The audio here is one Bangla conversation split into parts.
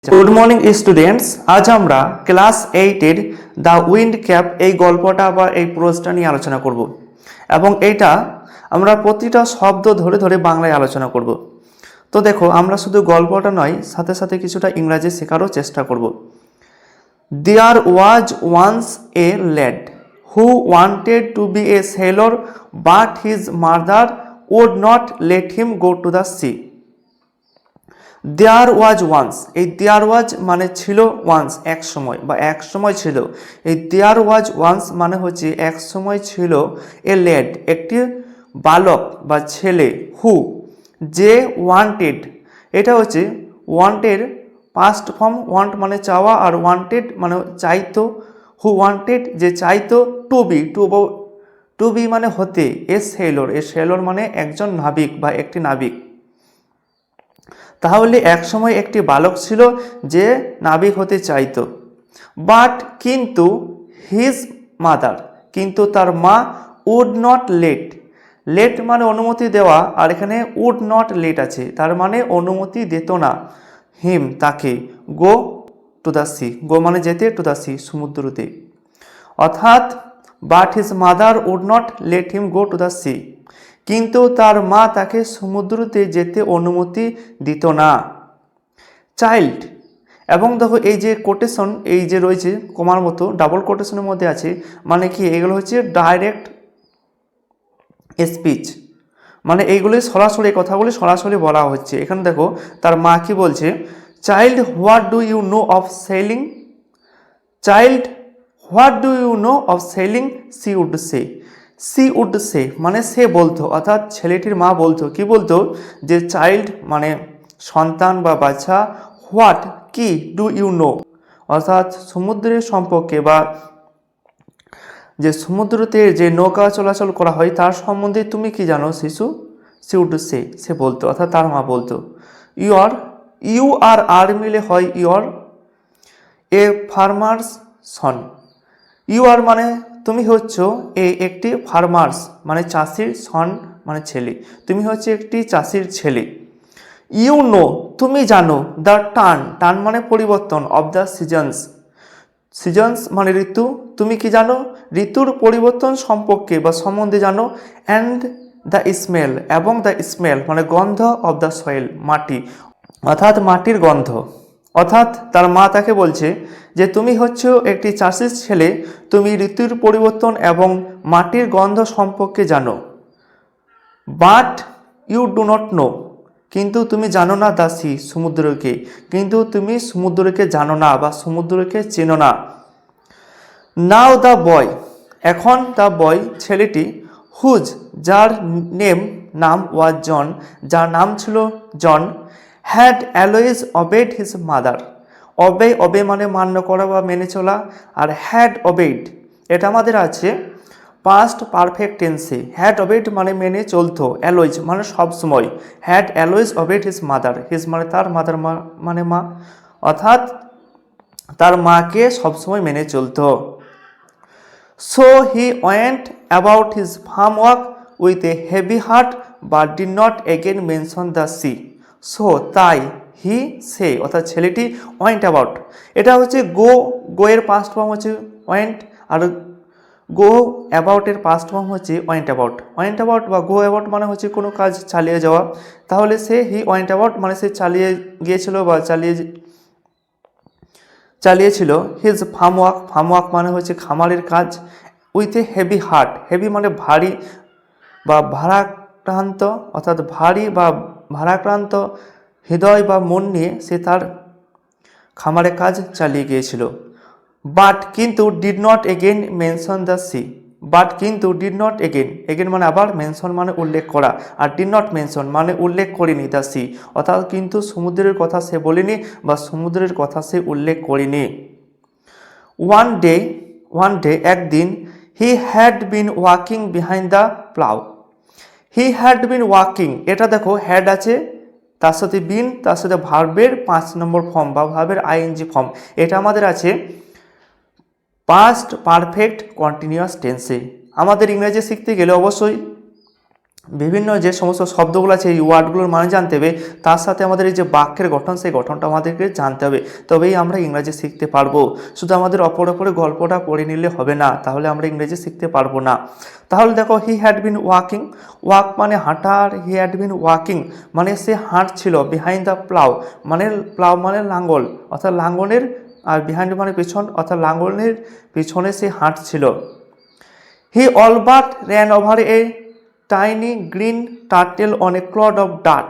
গুড মর্নিং স্টুডেন্টস, আজ আমরা ক্লাস 8-এর দ্য উইন্ড ক্যাপ এই গল্পটা বা এই প্রোজটা নিয়ে আলোচনা করব এবং এইটা আমরা প্রতিটা শব্দ ধরে ধরে বাংলায় আলোচনা করব। তো দেখো, আমরা শুধু গল্পটা নয়, সাথে সাথে কিছুটা ইংরাজি শেখারও চেষ্টা করব। There was once a lad who wanted to be a sailor but his mother would not let him go to the sea. There was once, এই দেয়ার ওয়াজ মানে ছিল ওয়ান্স এক সময় বা এক সময় ছিল। এই দেয়ার ওয়াজ ওয়ান্স মানে হচ্ছে এক সময় ছিল এ ল্যাড একটি বালক বা ছেলে, হু যে ওয়ান্টেড, এটা হচ্ছে ওয়ান্টেড পাস্ট ফর্ম, ওয়ান্ট মানে চাওয়া আর ওয়ান্টেড মানে চাইতো। হু ওয়ান্টেড যে চাইতো, টু বি মানে হতে, এ সেলর মানে একজন নাবিক বা একটি নাবিক। তাহলে একসময় একটি বালক ছিল যে নাবিক হতে চাইতো। বাট কিন্তু হিজ মাদার, কিন্তু তার মা উড নট লেট মানে অনুমতি দেওয়া, আর এখানে উড নট লেট আছে, তার মানে অনুমতি দিত না। হিম তাকে, go to the sea, go মানে যেতে, টু দ্য সি সমুদ্রতে, অর্থাৎ but his mother would not let him go to the sea, কিন্তু তার মা তাকে সমুদ্রতে যেতে অনুমতি দিত না। চাইল্ড, এবং দেখো এই যে কোটেশন, এই যে রয়েছে কমার মতো ডাবল কোটেশনের মধ্যে আছে, মানে কি এগুলো হচ্ছে ডাইরেক্ট স্পিচ, মানে এইগুলি সরাসরি কথাগুলি সরাসরি বলা হচ্ছে। এখানে দেখো তার মা কি বলছে, child what do you know of sailing, child what do you know of sailing, she would say মানে সে বলতো, অর্থাৎ ছেলেটির মা বলতো, কি বলতো, যে চাইল্ড মানে সন্তান বা বাচ্চা, হোয়াট কি, ডু ইউ নো অর্থাৎ সমুদ্রের সম্পর্কে বা যে সমুদ্রতে যে নৌকা চলাচল করা হয় তার সম্বন্ধে তুমি কি জানো শিশু, সি উড সে বলতো, অর্থাৎ তার মা বলতো। ইউ আর মিলে হয় you're a farmer's son, you are মানে তুমি হচ্ছ একটি ফার্মার্স মানে চাষির, সন মানে ছেলে, তুমি হচ্ছে একটি চাষির ছেলে। ইউ নো তুমি জানো, দ্য টার্ন মানে পরিবর্তন, অব দ্য সিজনস মানে ঋতু, তুমি কি জানো ঋতুর পরিবর্তন সম্পর্কে বা সম্বন্ধে জানো। অ্যান্ড দ্য স্মেল, এবং দ্য স্মেল মানে গন্ধ, অব দ্য সয়েল মাটি, অর্থাৎ মাটির গন্ধ। অর্থাৎ তার মা তাকে বলছে যে তুমি হচ্ছ একটি চাষির ছেলে, তুমি ঋতুর পরিবর্তন এবং মাটির গন্ধ সম্পর্কে জানো। But you do not know, কিন্তু তুমি জানো না দ্য সি সমুদ্রকে, কিন্তু তুমি সমুদ্রকে জানো না বা সমুদ্রকে চেনো না। নাও দ্য বয়, এখন দ্য বয় ছেলেটি, হুজ যার নাম ওয়াজ জন, যার নাম ছিল জন, had always obeyed his mother, অবে মানে মান্য করা বা মেনে চলা, আর হ্যাড অবেড এটা আমাদের আছে পাস্ট পারফেক্ট টেন্সে। হ্যাড অবেড মানে মেনে চলতো, অ্যালওয়েজ মানে সবসময়, had always obeyed his mother, his মানে তার, মাদার মানে মা, অর্থাৎ তার মাকে সবসময় মেনে চলতো। So he went about his farm work with a heavy heart but did not again mention the sea. So তাই, হি সে অর্থাৎ ছেলেটি, ওয়েন্ট অ্যাবাউট এটা হচ্ছে গো এর পাস্ট ফর্ম হচ্ছে ওয়েন্ট, আর গো অ্যাবাউটের পাস্ট ফর্ম হচ্ছে ওয়েন্ট অ্যাবাউট বা গো অ্যাবাউট মানে হচ্ছে কোনো কাজ চালিয়ে যাওয়া। তাহলে সে হি ওয়েন্ট অ্যাবাউট মানে সে চালিয়ে গিয়েছিল বা চালিয়েছিল। হিজ ফার্ম ওয়ার্ক মানে হচ্ছে খামারের কাজ। With a heavy heart, heavy মানে ভারী বা ভারাক্রান্ত, অর্থাৎ ভারী বা ভারাক্রান্ত হৃদয় বা মন নিয়ে সে তার খামারের কাজ চালিয়ে গিয়েছিল। বাট কিন্তু did not again mention the sea, but কিন্তু ডিড নট এগেন মানে আবার, মেনশন মানে উল্লেখ করা, আর ডিড নট মেনশন মানে উল্লেখ করেনি দ্য সি, অর্থাৎ কিন্তু সমুদ্রের কথা সে বলেনি বা সমুদ্রের কথা সে উল্লেখ করেনি। ওয়ান ডে একদিন, he had been walking behind the plough, he had been walking এটা দেখো হ্যাড আছে, তার সাথে বিন, তার সাথে ভার্বের 5 নম্বর ফর্ম বা ভার্বের আইএনজি ফর্ম, এটা আমাদের আছে পাস্ট পারফেক্ট কন্টিনিউয়াস টেন্সে। আমাদের ইংরেজি শিখতে গেলে অবশ্যই বিভিন্ন যে সমস্ত শব্দগুলো আছে এই ওয়ার্ডগুলোর মানে জানতে হবে, তার সাথে আমাদের এই যে বাক্যের গঠন সেই গঠনটা আমাদেরকে জানতে হবে, তবেই আমরা ইংরাজি শিখতে পারবো। শুধু আমাদের অপরে গল্পটা পড়ে নিলে হবে না, তাহলে আমরা ইংরেজি শিখতে পারবো না। তাহলে দেখো he had been walking, walk মানে হাঁটার, হি হ্যাড বিন ওয়াকিং মানে সে হাঁটছিল, বিহাইন্ড দ্য প্লাউ মানে লাঙ্গল অর্থাৎ লাঙ্গলের, আর বিহাইন্ড মানে পিছন অর্থাৎ লাঙ্গলের পিছনে সে হাঁটছিল। He all but ran over a tiny green turtle on a clod of ডাট।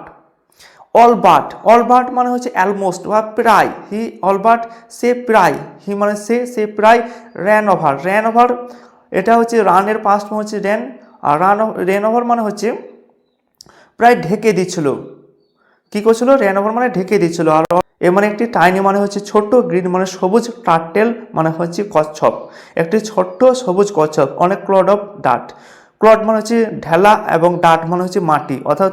অল বাট মানে হচ্ছে অলমোস্ট বা প্রায়, হি অল বাট সে প্রায়, হি মানে সে প্রায় র্যান ওভার এটা হচ্ছে রানের পাস্ট ফর্ম হচ্ছে র্যান, আর র্যান ওভার মানে হচ্ছে প্রায় ঢেকে দিচ্ছিল। কী করছিল? র্যান ওভার মানে ঢেকে দিচ্ছিল। আর এ মানে একটি টাইনি মানে হচ্ছে ছোট্ট, গ্রিন মানে সবুজ, টার্টেল মানে হচ্ছে কচ্ছপ, একটি ছোট্ট সবুজ কচ্ছপ, অনেক ক্লড অফ ডাট। ক্লড মানে হচ্ছে ঢেলা এবং ডাট মানে হচ্ছে মাটি, অর্থাৎ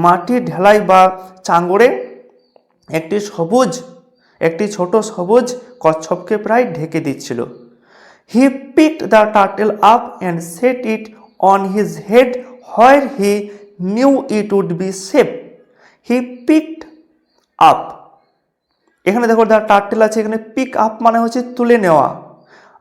মাটি ঢেলাই বা চাঙ্গড়ে একটি ছোট সবুজ কচ্ছপকে প্রায় ঢেকে দিচ্ছিল। হি picked the turtle up and set it on his head where he knew it would be safe. He picked up, এখানে দেখো দ্য টার্টেল আছে, এখানে পিক আপ মানে হচ্ছে তুলে নেওয়া,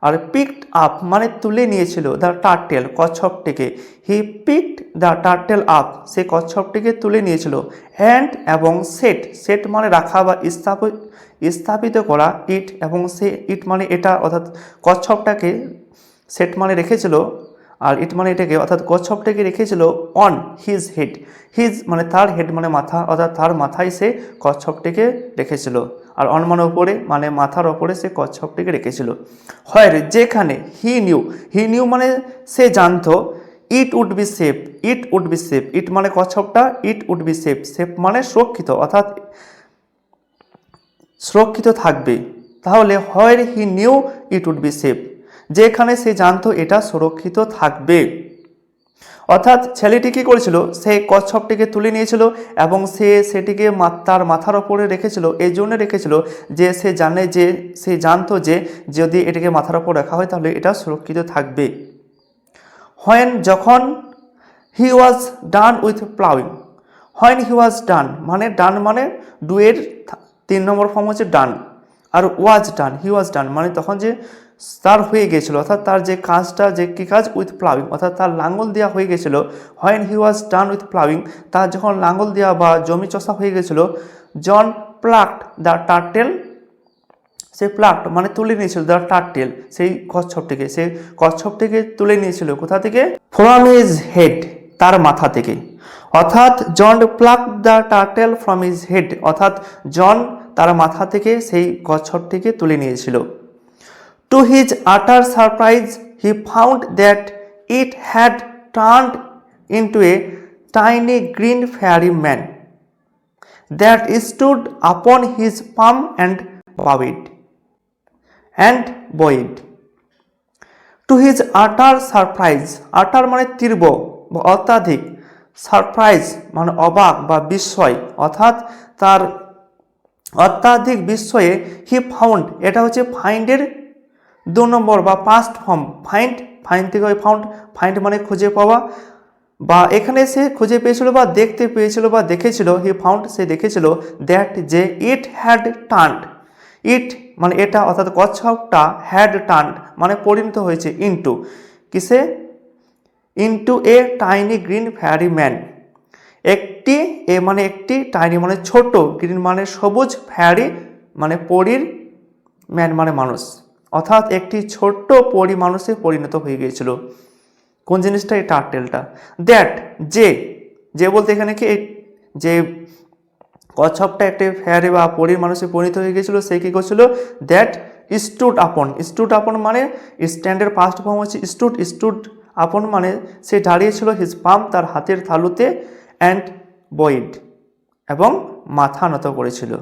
আর পিকড আপ মানে তুলে নিয়েছিল দ্য টার্টেল কচ্ছপটিকে। He picked the turtle up, সে কচ্ছপটিকে তুলে নিয়েছিল। অ্যান্ড এবং সেট মানে রাখা বা স্থাপিত করা, ইট মানে এটা, অর্থাৎ কচ্ছপটাকে সেট মানে রেখেছিল, আর ইট মানে এটাকে অর্থাৎ কচ্ছপটাকে রেখেছিল অন হিজ হেড, হিজ মানে তার, হেড মানে মাথা, অর্থাৎ তার মাথায় সে কচ্ছপটিকে রেখেছিল, আর অন মানে ওপরে মানে মাথার ওপরে সে কচ্ছপটিকে রেখেছিল। হয় যেখানে হি নিউ মানে সে জানতো, it would be safe, it মানে কচ্ছপটা, ইট উড বি সেফ মানে সুরক্ষিত, অর্থাৎ সুরক্ষিত থাকবে। তাহলে হয় he knew it would be safe, যেখানে সে জানতো এটা সুরক্ষিত থাকবে। অর্থাৎ ছেলেটি কী করেছিল? সে কচ্ছপটিকে তুলে নিয়েছিল এবং সেটিকে তার মাথার ওপরে রেখেছিল, এই জন্য রেখেছিল যে সে জানতো যে যদি এটাকে মাথার ওপর রাখা হয় তাহলে এটা সুরক্ষিত থাকবে। যখন হি ওয়াজ ডান উইথ প্লাউইং, হি ওয়াজ ডান মানে ডুয়ের 3 নম্বর ফর্ম হচ্ছে ডান, আর হি ওয়াজ ডান মানে তখন যে তার হয়ে গেছিলো, অর্থাৎ তার যে কাজটা, যে কী কাজ? উইথ প্লাউইং, অর্থাৎ তার লাঙ্গল দেওয়া হয়ে গেছিলো। হি ওয়াজ ডান উইথ প্লাউইং, তার যখন লাঙ্গল দেওয়া বা জমি চষা হয়ে গেছিলো, জন প্লাকড দ্য টার্টেল, সে প্লাকড মানে তুলে নিয়েছিল দ্য টার্টেল, সেই কচ্ছপটিকে তুলে নিয়েছিল কোথা থেকে? ফ্রম হিজ হেড, তার মাথা থেকে। অর্থাৎ John plucked the turtle from his head, অর্থাৎ জন তার মাথা থেকে সেই কচ্ছপটিকে তুলে নিয়েছিল। To his utter surprise, he found that it had turned into a tiny green fairy man that stood upon his palm and bowed. To his utter surprise, utter মানে তীব্র বা অত্যাধিক, সারপ্রাইজ মানে অবাক বা বিস্ময়, অর্থাৎ তার অত্যাধিক বিস্ময়ে হি ফাউন্ড, এটা হচ্ছে ফাইন্ডের 2 নম্বর বা পাস্ট ফর্ম। ফাইন্ড থেকে ফাইন্ড মানে খুঁজে পাওয়া, বা এখানে সে খুঁজে পেয়েছিল বা দেখতে পেয়েছিল বা দেখেছিল, হি ফাউন্ড সে দেখেছিল, দ্যাট যে ইট হ্যাড টার্নড, ইট মানে এটা অর্থাৎ কচ্ছপটা, হ্যাড টার্নড মানে পরিণত হয়েছে ইন্টু এ টাইনি গ্রিন ফেয়ারি ম্যান, একটি টাইনি মানে ছোট, গ্রিন মানে সবুজ, ফেয়ারি মানে পরীর, ম্যান মানে মানুষ, অর্থাৎ একটি ছোট্ট পরী মানুষে পরিণত হয়ে গিয়েছিল। কোন জিনিসটা? এই টার্টেলটা। দ্যাট যে বলতে এখানে কি, যে কচ্ছপটা একটি ফেয়ারি বা পরীর মানুষে পরিণত হয়ে গিয়েছিল, সে কী করছিল? দ্যাট স্টুড আপন মানে স্ট্যান্ডের পাস্ট ফর্ম হচ্ছে স্টুড আপন মানে সে দাঁড়িয়েছিল, হিজ পাম তার হাতের তালুতে, অ্যান্ড বয়েড এবং মাথা নত করেছিল।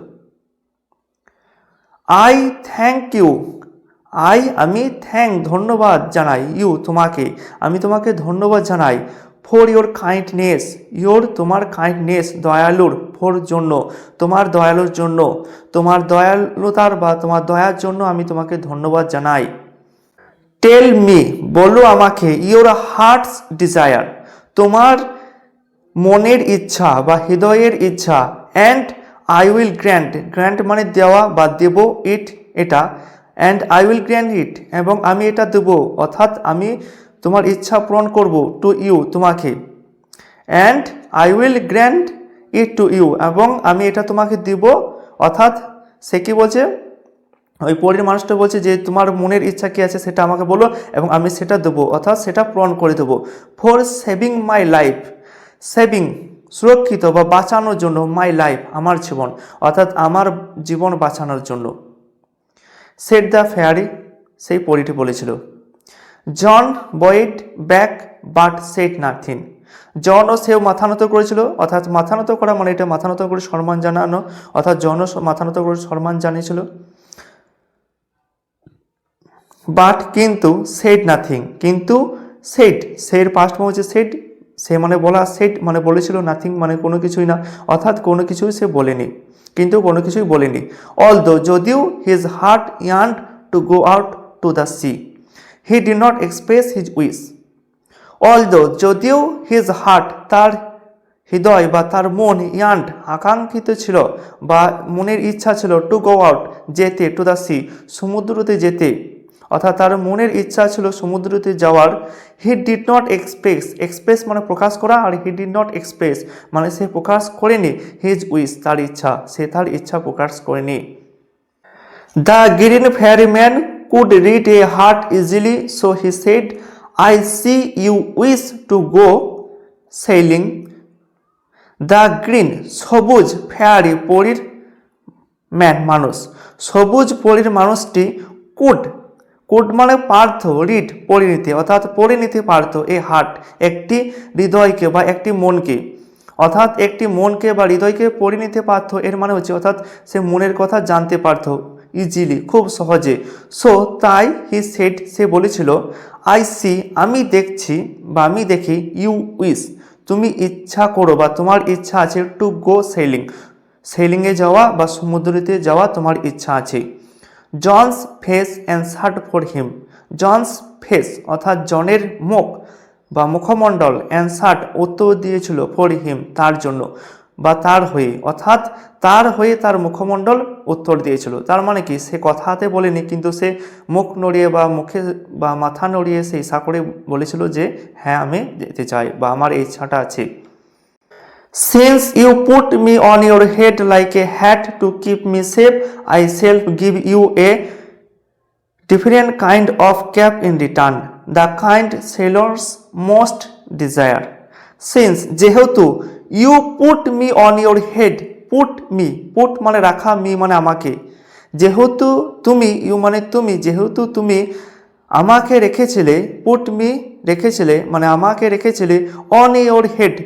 আমি ধন্যবাদ জানাই, আমি তোমাকে ধন্যবাদ জানাই, ফর ইয়োর কাইন্ডনেস, তোমার কাইন্ডনেস দয়ালুর, ফর জন্য, তোমার দয়ালুর জন্য, তোমার দয়ালুতার বা তোমার দয়ার জন্য আমি তোমাকে ধন্যবাদ জানাই। টেল মি, বলো আমাকে, ইয়োর হার্টস ডিজায়ার, তোমার মনের ইচ্ছা বা হৃদয়ের ইচ্ছা, and I will grant, grant মানে দেওয়া বা দেব, ইট এটা, অ্যান্ড আই উইল গ্র্যান্ট ইট, এবং আমি এটা দেব, অর্থাৎ আমি তোমার ইচ্ছা পূরণ করব, টু ইউ তোমাকে, and I will grant it to you, এবং আমি এটা তোমাকে দিব, অর্থাৎ সে কি বলছে, ওই পরের মানুষটা বলছে যে তোমার মনের ইচ্ছা কী আছে সেটা আমাকে বলো এবং আমি সেটা দেবো, অর্থাৎ সেটা পূরণ করে দেবো। For saving my life, saving সুরক্ষিত বা বাঁচানোর জন্য, মাই লাইফ আমার জীবন, অর্থাৎ আমার জীবন বাঁচানোর জন্য। সেড দ্য ফেয়ারি, সেই পরীটি বলেছিল। জন বয়েড ব্যাক বাট সেড নাথিং, জন ও সেও মাথা নত করেছিল, অর্থাৎ মাথা নত করা মানে এটা মাথা নত করে সম্মান জানানো, অর্থাৎ জনও মাথা নত করে সম্মান জানিয়েছিল। বাট কিন্তু, সেড নাথিং কিন্তু, সেড সের পাস্ট ফর্ম হচ্ছে সেড, সে মানে বলা, সেড মানে বলেছিল, নাথিং মানে কোনো কিছুই না, অর্থাৎ কোনো কিছুই সে বলেনি, কিন্তু কোনো কিছুই বলেনি। অলদো যদিও his heart yearned to go out to the sea, he did not express his wish. Although যদিও হিজ হার্ট তার হৃদয় বা তার মন, ইয়ান্ড আকাঙ্ক্ষিত ছিল বা মনের ইচ্ছা ছিল, টু গো আউট যেতে, টু দ্য সি সমুদ্রতে যেতে, অর্থাৎ তার মনের ইচ্ছা ছিল সমুদ্রতে যাওয়ার। হি ডিড নট এক্সপ্রেস, এক্সপ্রেস মানে প্রকাশ করা, আর হি ডিড নট এক্সপ্রেস মানে সে প্রকাশ করেনি, হিজ উইশ তার ইচ্ছা, সে তার ইচ্ছা প্রকাশ করেনি। The green fairy man could read a heart easily, so he said, I see you wish to go sailing. The green সবুজ, ফেয়ারি পরীর, ম্যান মানুষ, সবুজ পরীর মানুষটি, কুড কুড মানে পার্থ, রিড পড়ে নিতে, অর্থাৎ পড়ে নিতে পারত, এ হার্ট একটি হৃদয়কে বা একটি মনকে, অর্থাৎ একটি মনকে বা হৃদয়কে পড়ে নিতে পারত, এর মানে হচ্ছে অর্থাৎ সে মনের কথা জানতে পারত ইজিলি খুব সহজে। সো তাই হি সেড সে বলেছিল, আই সি আমি দেখছি বা আমি দেখি, ইউ উইশ তুমি ইচ্ছা করো বা তোমার ইচ্ছা আছে, টু গো সেইলিং সেইলিংয়ে যাওয়া বা সমুদ্রতে যাওয়া তোমার ইচ্ছা আছে। John's face answered for him, John's face অর্থাৎ জনের মুখ বা মুখমণ্ডল, অ্যান্সার্ড উত্তর দিয়েছিল, ফর হিম তার জন্য বা তার হয়ে, অর্থাৎ তার হয়ে তার মুখমণ্ডল উত্তর দিয়েছিল। তার মানে কি, সে কথাতে বলেনি কিন্তু সে মুখ নড়িয়ে বা মুখে বা মাথা নড়িয়ে সে ইশা করে বলেছিল যে হ্যাঁ আমি যেতে চাই বা আমার এই ইচ্ছাটা আছে। Since you put me on your head like a hat to keep me safe, I shall give you a different kind of cap in return, the kind sailors most desire. Since যেহেতু, you put me on your head, put me, put মানে রাখা, me মানে আমাকে, যেহেতু তুমি, you মানে তুমি, যেহেতু তুমি আমাকে রেখেছিলে, put me রেখেছিলে মানে আমাকে রেখেছিলে, on your head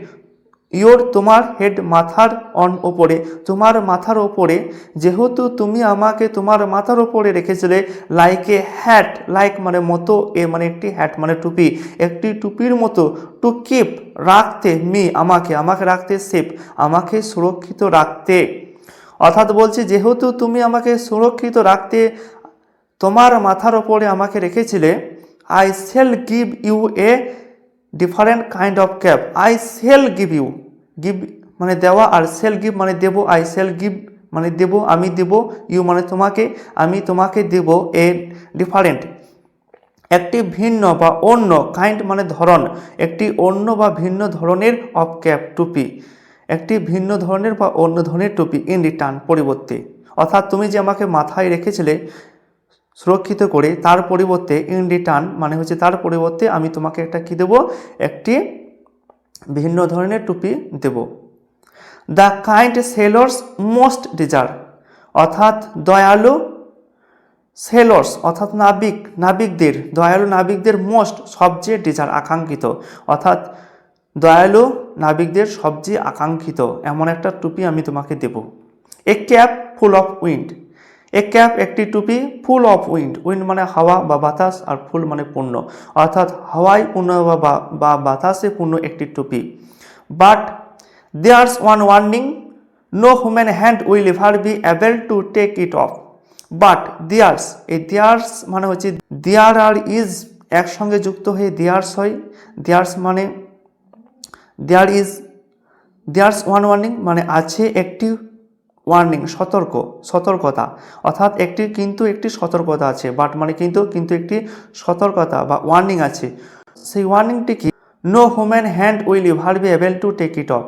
ইয়োর তোমার, হেড মাথার, অন ওপরে তোমার মাথার ওপরে, যেহেতু তুমি আমাকে তোমার মাথার ওপরে রেখেছিলে, লাইক এ হ্যাট, লাইক মানে মতো, এ মানে একটি, হ্যাট মানে টুপি, একটি টুপির মতো, টু কিপ রাখতে, মি আমাকে, আমাকে রাখতে, সেফ আমাকে সুরক্ষিত রাখতে, অর্থাৎ বলছে যেহেতু তুমি আমাকে সুরক্ষিত রাখতে তোমার মাথার ওপরে আমাকে রেখেছিলে, I shall give you a different kind of cap, I shall give you, give মানে দেওয়া, আর সেল গিভ মানে দেব, আই সেল গিভ মানে দেব, আমি দেব, ইউ মানে তোমাকে, আমি তোমাকে দেব, এ ডিফারেন্ট একটি ভিন্ন বা অন্য, কাইন্ড মানে ধরন, একটি অন্য বা ভিন্ন ধরনের, অফ ক্যাপ টুপি, একটি ভিন্ন ধরনের বা অন্য ধরনের টুপি, ইন রিটার্ন পরিবর্তে, অর্থাৎ তুমি যে আমাকে মাথায় রেখেছিলে সুরক্ষিত করে, তার পরিবর্তে, ইন রিটার্ন মানে হচ্ছে তার পরিবর্তে আমি তোমাকে একটা কি দেব, একটি ভিন্ন ধরনের টুপি দেব। দ্য কাইন্ড সেলর্স মোস্ট ডিজার, অর্থাৎ দয়ালু, সেলর্স অর্থাৎ নাবিক, নাবিকদের, দয়ালু নাবিকদের, মোস্ট সবচেয়ে, ডিজার আকাঙ্ক্ষিত, অর্থাৎ দয়ালু নাবিকদের সবচেয়ে আকাঙ্ক্ষিত এমন একটা টুপি আমি তোমাকে দেব। A cap full of wind, a cap একটি টুপি, ফুল অফ উইন্ড, উইন্ড মানে হাওয়া বা বাতাস, আর ফুল মানে পূর্ণ, অর্থাৎ হাওয়ায় পূর্ণ বা বাতাসে পূর্ণ একটি টুপি। But there's one warning, no human hand will ever be able to take it off. But there's, এই দেয়ার্স মানে হচ্ছে দেয়ার আর ইজ একসঙ্গে যুক্ত হয়ে দেয়ার্স হয়, দেয়ার্স মানে there is there's one warning মানে আছে একটি ওয়ার্নিং সতর্কতা, অর্থাৎ একটি সতর্কতা আছে, বাট মানে কিন্তু একটি সতর্কতা বা ওয়ার্নিং আছে। সেই ওয়ার্নিংটি কি? No human hand will ever be able to take it off.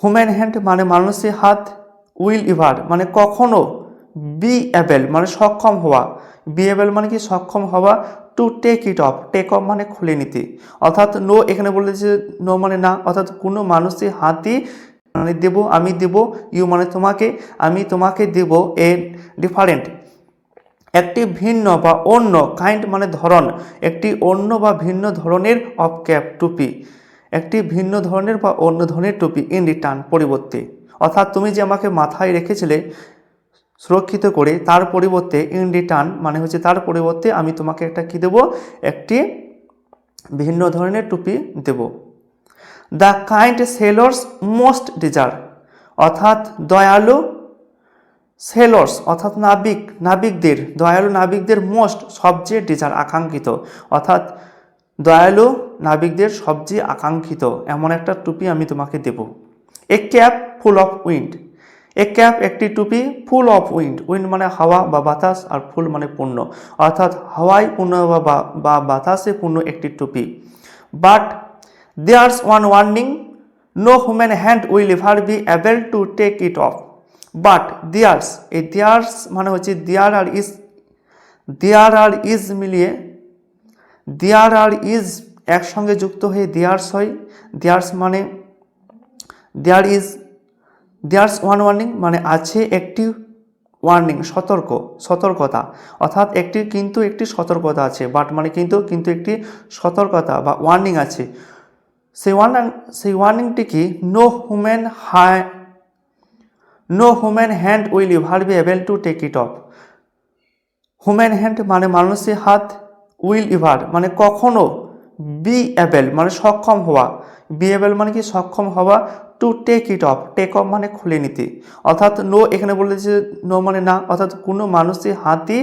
Human hand মানে মানুষের হাত, উইল এভার মানে কখনো, বি এবেল মানে সক্ষম হওয়া, বি এবেল মানে কি সক্ষম হওয়া, to take it off, take off মানে খুলে নিতে, অর্থাৎ নো এখানে বলেছে নো মানে না, অর্থাৎ কোনো মানুষের হাতই মানে দেব, আমি দেব, ইউ মানে তোমাকে, আমি তোমাকে দেব এ ডিফারেন্ট একটি ভিন্ন বা অন্য, কাইন্ড মানে ধরন, একটি অন্য বা ভিন্ন ধরনের অফ ক্যাপ টুপি, একটি ভিন্ন ধরনের বা অন্য ধরনের টুপি, ইন রিটার্ন পরিবর্তে, অর্থাৎ তুমি যে আমাকে মাথায় রেখেছিলে সুরক্ষিত করে, তার পরিবর্তে ইন রিটার্ন মানে হচ্ছে তার পরিবর্তে আমি তোমাকে একটা কি দেব, একটি ভিন্ন ধরনের টুপি দেব। দ্য কাইন্ড সেলর্স মোস্ট ডিজার, অর্থাৎ দয়ালু সেলর্স অর্থাৎ নাবিকদের, দয়ালু নাবিকদের মোস্ট সবচেয়ে ডিজার আকাঙ্ক্ষিত, অর্থাৎ দয়ালু নাবিকদের সবচেয়ে আকাঙ্ক্ষিত এমন একটা টুপি আমি তোমাকে দেব। A cap full of wind, a cap একটি টুপি, ফুল অফ উইন্ড, উইন্ড মানে হাওয়া বা বাতাস, আর ফুল মানে পূর্ণ, অর্থাৎ হাওয়ায় পূর্ণ বা বাতাসে পূর্ণ একটি টুপি। But there's one warning, no human hand will ever be able to take it off. But there's, এই দেয়ার্স মানে হচ্ছে দেয়ার আর ইজ মিলিয়ে, দেয়ার আর ইজ একসঙ্গে যুক্ত হয়ে দেয়ার্স হয়, দেয়ার্স মানে দেয়ার্স ওয়ান ওয়ার্নিং মানে আছে একটি ওয়ার্নিং সতর্কতা, অর্থাৎ একটি সতর্কতা আছে, বাট মানে কিন্তু একটি সতর্কতা বা ওয়ার্নিং আছে। সেই ওয়ার্নিংটি কি? No human hand will ever be able to take it off. Human hand মানে মানুষের হাত, উইল এভার মানে কখনো, বি এবেল মানে সক্ষম হওয়া, বি এবেল মানে কি সক্ষম হওয়া, to take it off, take off মানে খুলে নিতে, অর্থাৎ নো এখানে বলেছে নো মানে না, অর্থাৎ কোনো মানুষের হাতই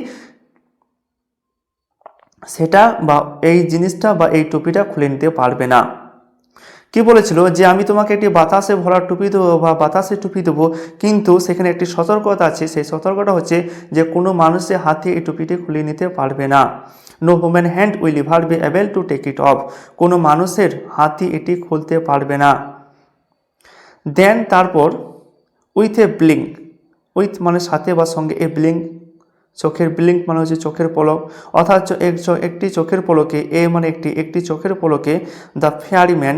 সেটা বা এই জিনিসটা বা এই টুপিটা খুলে নিতে পারবে না। কি বলেছিল যে আমি তোমাকে একটি বাতাসে ভরা টুপি দেবো বা বাতাসে টুপি দেবো, কিন্তু সেখানে একটি সতর্কতা আছে, সেই সতর্কতা হচ্ছে যে কোনো মানুষের হাতে এই টুপিটি খুলে নিতে পারবে না। No human hand will ever be able to take it off, কোনো মানুষের হাতই এটি খুলতে পারবে না। দেন তারপর উইথ এ ব্লিঙ্ক, উইথ মানে সাথে বা সঙ্গে, এ ব্লিঙ্ক চোখের ব্লিঙ্ক মানে হচ্ছে চোখের পলক, অর্থাৎ একটি চোখের পলকে, এ মানে একটি চোখের পলকে, দ্য ফেয়ারিম্যান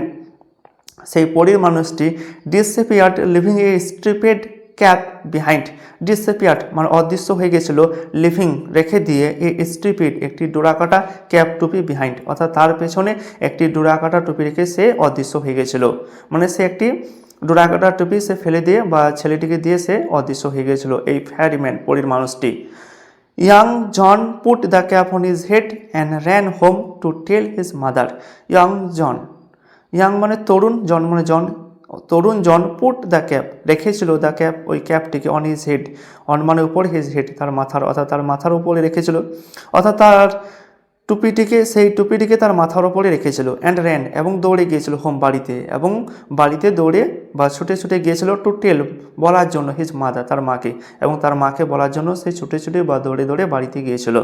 সেই পরীর মানুষটি ডিসঅ্যাপিয়ার্ড লিভিং এ স্ট্রিপেড ক্যাপ বিহাইন্ড, ডিসঅ্যাপিয়ার্ড মানে অদৃশ্য হয়ে গেছিল, লিভিং রেখে দিয়ে, এ স্ট্রিপেড একটি ডোরাকাটা ক্যাপ টুপি বিহাইন্ড, অর্থাৎ তার পেছনে একটি ডোরাকাটা টুপি রেখে সে অদৃশ্য হয়ে গেছিল, মানে সে একটি ডোরাকাটা টুপি সে ফেলে দিয়ে বা ছেলেটিকে দিয়ে সে অদৃশ্য হয়ে গেছিল এই ফেয়ারিম্যান পরীর মানুষটি। Young John put the cap on his head and ran home to tell his mother. Young মানে তরুণ, জন মানে তরুণ জন, পুট দ্য ক্যাপ রেখেছিল, দ্য ক্যাপ ওই ক্যাপটিকে, অন হিজ হেড, অন মানে উপর, হিজ হেড তার মাথার, অর্থাৎ তার মাথার উপরে রেখেছিল, অর্থাৎ তার সেই টুপিটিকে তার মাথার উপরে রেখেছিল। অ্যান্ড র্যান এবং দৌড়ে গিয়েছিল, হোম বাড়িতে, এবং বাড়িতে দৌড়ে বা ছুটে গিয়েছিল, টু টেল বলার জন্য, হিজ মাদার তার মাকে, এবং তার মাকে বলার জন্য সেই ছুটে বা দৌড়ে বাড়িতে গিয়েছিল।